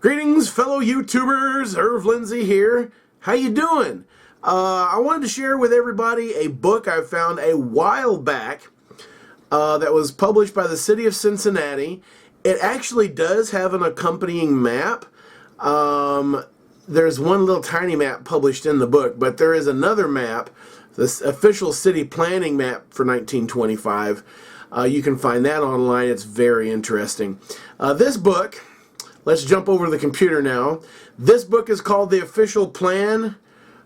Greetings, fellow YouTubers. Lindsay here. How you doing? I wanted to share with everybody a book I found a while back that was published by the city of Cincinnati. It actually does have an accompanying map. There's one little tiny map published in the book, but there is another map, this official city planning map for 1925. You can find that online. It's very interesting. This book, let's jump over to the computer now. This book is called The Official Plan.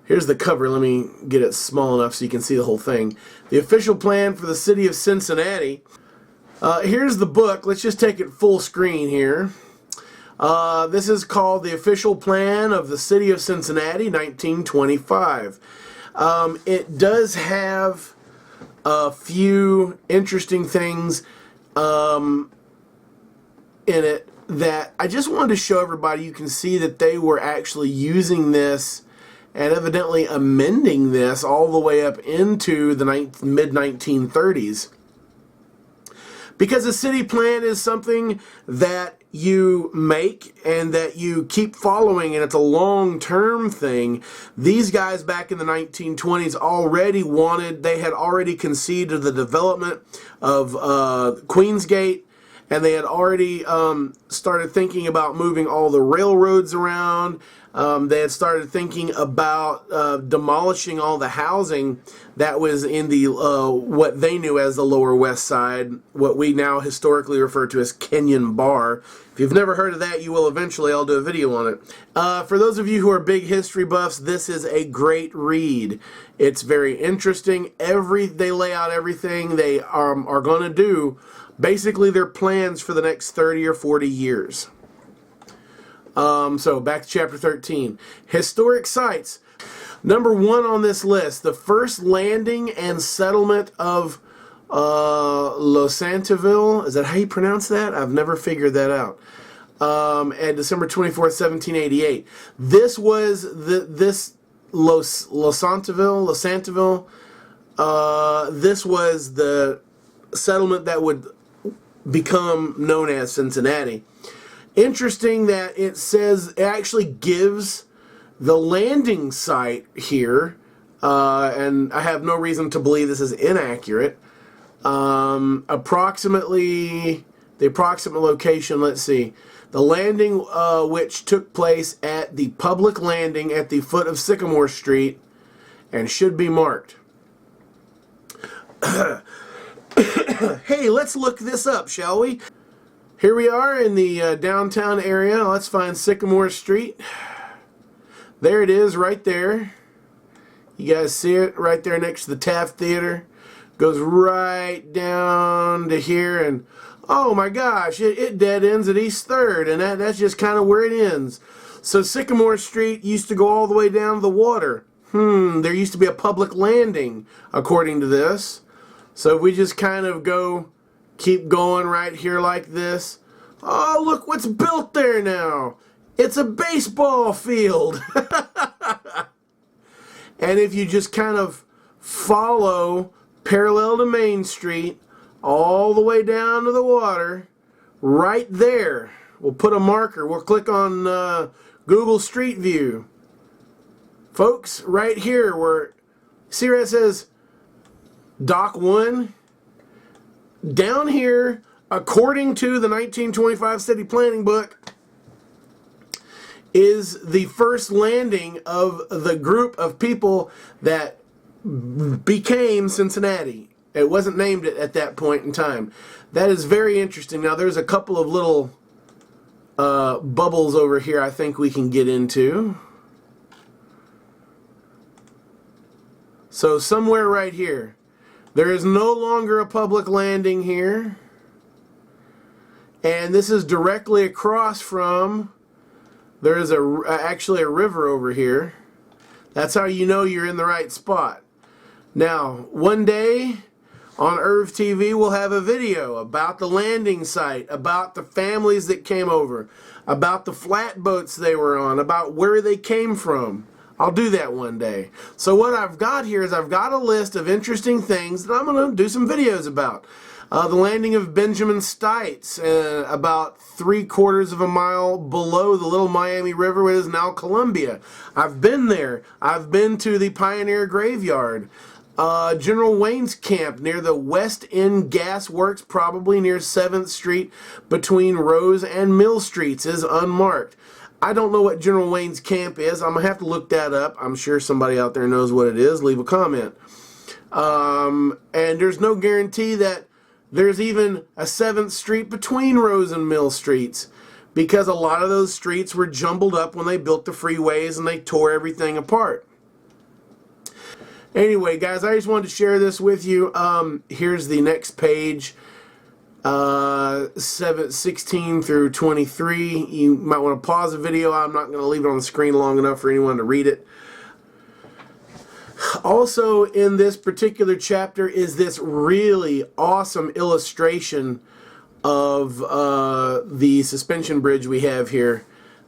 Here's the cover. Let me get it small enough so you can see the whole thing. The Official Plan for the City of Cincinnati. Here's the book. Let's just take it full screen here. This is called The Official Plan of the City of Cincinnati, 1925. It does have a few interesting things in it that I just wanted to show everybody. You can see that they were actually using this and evidently amending this all the way up into the mid-1930s. Because a city plan is something that you make and that you keep following, and it's a long-term thing. These guys back in the 1920s they had already conceded the development of Queensgate, and they had already started thinking about moving all the railroads around. They had started thinking about demolishing all the housing that was in the what they knew as the Lower West Side, what we now historically refer to as Kenyon Bar. If you've never heard of that, you will eventually. I'll do a video on it. For those of you who are big history buffs, this is a great read. It's very interesting. They lay out everything they are going to do. Basically, their plans for the next 30 or 40 years. So back to chapter 13. Historic sites. Number 1 on this list, the first landing and settlement of Losantiville. Is that how you pronounce that? I've never figured that out. And December 24th, 1788. This was this Losantiville. This was the settlement that would become known as Cincinnati. Interesting that it says, it actually gives the landing site here, and I have no reason to believe this is inaccurate. The approximate location, let's see. The landing which took place at the public landing at the foot of Sycamore Street and should be marked. Hey, let's look this up, shall we? Here we are in the downtown area. Let's find Sycamore Street. There it is, right there. You guys see it right there next to the Taft Theater. Goes right down to here, and oh my gosh, it dead ends at East 3rd, and that's just kind of where it ends. So Sycamore Street used to go all the way down to the water. There used to be a public landing, according to this. So if we just kind of keep going right here like this. Oh, look what's built there now. It's a baseball field. And if you just kind of follow parallel to Main Street all the way down to the water, right there, we'll put a marker. We'll click on Google Street View. Folks, right here where, see where it says Dock 1? Down here, according to the 1925 city planning book, is the first landing of the group of people that became Cincinnati. It wasn't named at that point in time. That is very interesting. Now, there's a couple of little bubbles over here I think we can get into. So somewhere right here. There is no longer a public landing here. And this is directly across from, there is actually a river over here. That's how you know you're in the right spot. Now, one day on ErvTV we'll have a video about the landing site, about the families that came over, about the flatboats they were on, about where they came from. I'll do that one day. So what I've got here is I've got a list of interesting things that I'm going to do some videos about. The landing of Benjamin Stites, about 3/4 of a mile below the Little Miami River, which is now Columbia. I've been there. I've been to the Pioneer Graveyard. General Wayne's Camp near the West End Gas Works, probably near 7th Street between Rose and Mill Streets, is unmarked. I don't know what General Wayne's Camp is. I'm going to have to look that up. I'm sure somebody out there knows what it is. Leave a comment. And there's no guarantee that there's even a 7th Street between Rose and Mill Streets, because a lot of those streets were jumbled up when they built the freeways and they tore everything apart. Anyway, guys, I just wanted to share this with you. Here's the next page, 16 through 23. You might want to pause the video. I'm not going to leave it on the screen long enough for anyone to read it. Also in this particular chapter is this really awesome illustration of the suspension bridge we have here.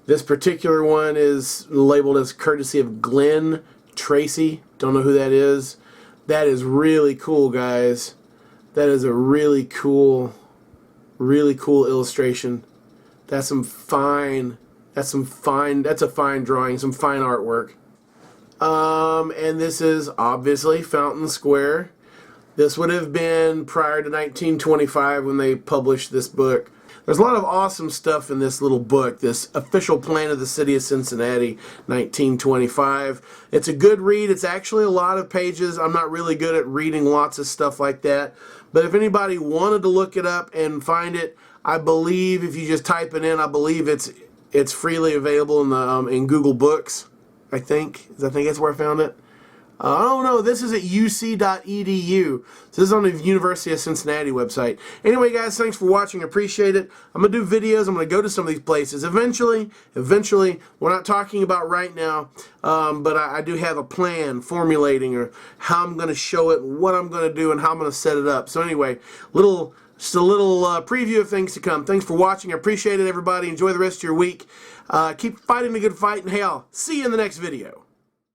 This particular one is labeled as courtesy of Glenn Tracy. Don't know who that is. That is really cool, guys. That is a really cool illustration. That's a fine drawing, some fine artwork. And this is obviously Fountain Square. This would have been prior to 1925 when they published this book. There's a lot of awesome stuff in this little book, this official plan of the city of Cincinnati, 1925. It's a good read. It's actually a lot of pages. I'm not really good at reading lots of stuff like that. But if anybody wanted to look it up and find it, I believe if you just type it in, I believe it's freely available in the in Google Books. I think that's where I found it. I don't know. This is at uc.edu. So this is on the University of Cincinnati website. Anyway, guys, thanks for watching. I appreciate it. I'm going to do videos. I'm going to go to some of these places. Eventually, we're not talking about right now, but I do have a plan formulating or how I'm going to show it, what I'm going to do, and how I'm going to set it up. So anyway, just a little preview of things to come. Thanks for watching. I appreciate it, everybody. Enjoy the rest of your week. Keep fighting the good fight, and hey, I'll see you in the next video.